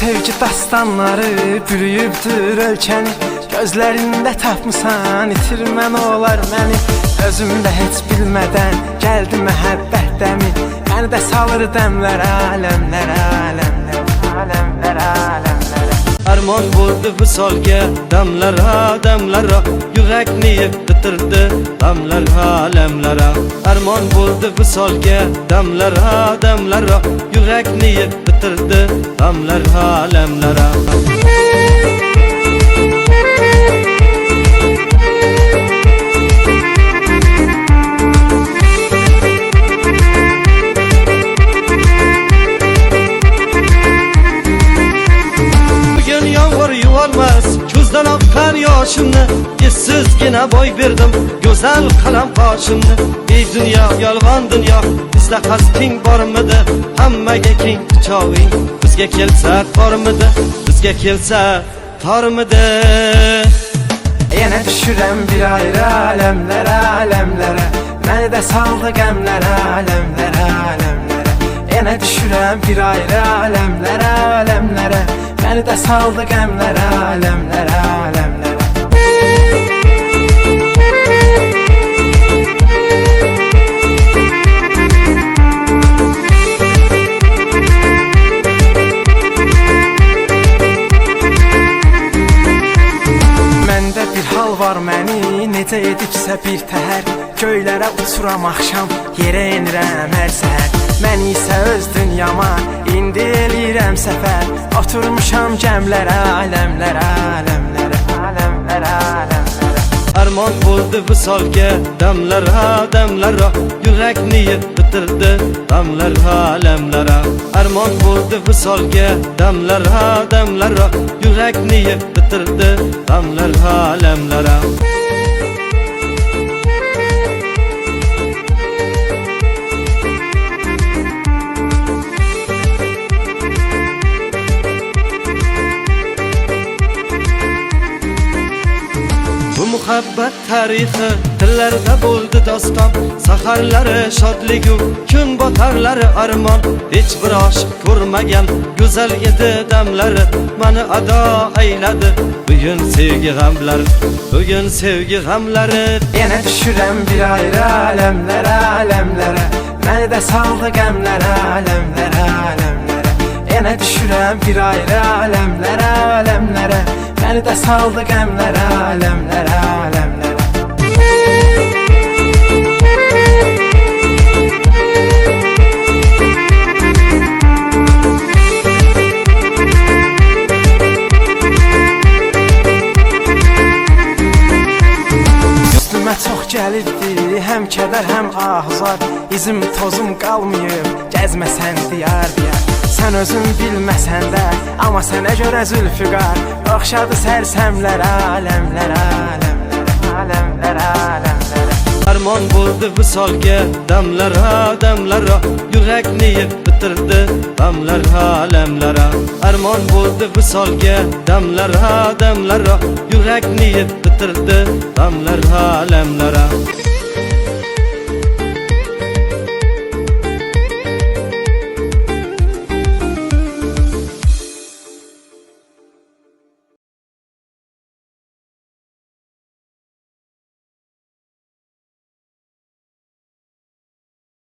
sevgi dastanları bürüyübdür ölkəni. Gözlərində tapmısan itirmən olar məni. Özümdə heç bilmədən gəldi məhəbbət dəmi. Məni də salır dəmlərə, aləmlərə, aləmlərə, aləmlərə, aləmlərə. Armon bo'ldi visolga damlara, damlara. Yurakni yiqitirdi damlara, alamlara. Armon bo'ldi visolga damlara, damlara. Yurakni yiqitirdi damlara, alamlara. Ko'zdan oqqan yoshimni essizgina boy berdim go'zal qalam qoshimni. Ey dunyo, yolg'on dunyo, bizda qasding bormidi? Hammaga keng quchog'ing bizga kelsa tormidi? Bizga kelsa tormidi? Yenə düşürəm bir ayrı aləmlərə, aləmlərə. Məni də saldı qəmlərə, aləmlərə, aləmlərə. Yenə düşürəm bir ayrı aləmlərə, aləmlərə. Məni də saldı qəmlərə, aləmlərə, aləmlərə. Məndə bir hal var məni, necə edibsə bir təhər. Göylərə uçuram axşam, yerə enirəm hər səhər. Mən isə öz dünyama indi eləyirəm səfər. Oturmuşam gəmlərə, aləmlərə, aləmlərə, aləmlərə, aləmlərə. Armon bo'ldi visolga damlara, damlara. Yurakni yiqitirdi damlara, alamlara. Armon bo'ldi visolga damlara, damlara. Yurakni yiqitirdi damlara, alamlara. Bu muhabbat tarixi dillarda bo'ldi doston. Saharlari shodligu kun botarlari armon. Hech bir oshiq ko'rmagan go'zal edi damlari. Mani ado ayladi bugun sevgi g'amlari, bugun sevgi g'amlari. Yenə düşürəm bir ayrı aləmlərə, aləmlərə. Məni də saldı qəmlərə, aləmlərə, aləmlərə. Yenə düşürəm bir ayrı aləmlərə, aləmlərə. Məni də saldı qəmlərə, aləmlərə, aləmlərə. Üstümə çox gəlirdi, həm kədər, həm ahzar. İzim tozum qalmayıb, gəzməsən diyar diyar. Sən özün bilməsən də, amma sənə görə zülfüqar. Oxşadı sərsəmlərə, aləmlərə, aləmlərə, aləmlərə, aləmlərə. Armon bo'ldi visolga damlara, damlara. Yurakni yiqitirdi damlara, alamlara. Armon bo'ldi visolga damlara, damlara. Yurakni yiqitirdi damlara, alamlara.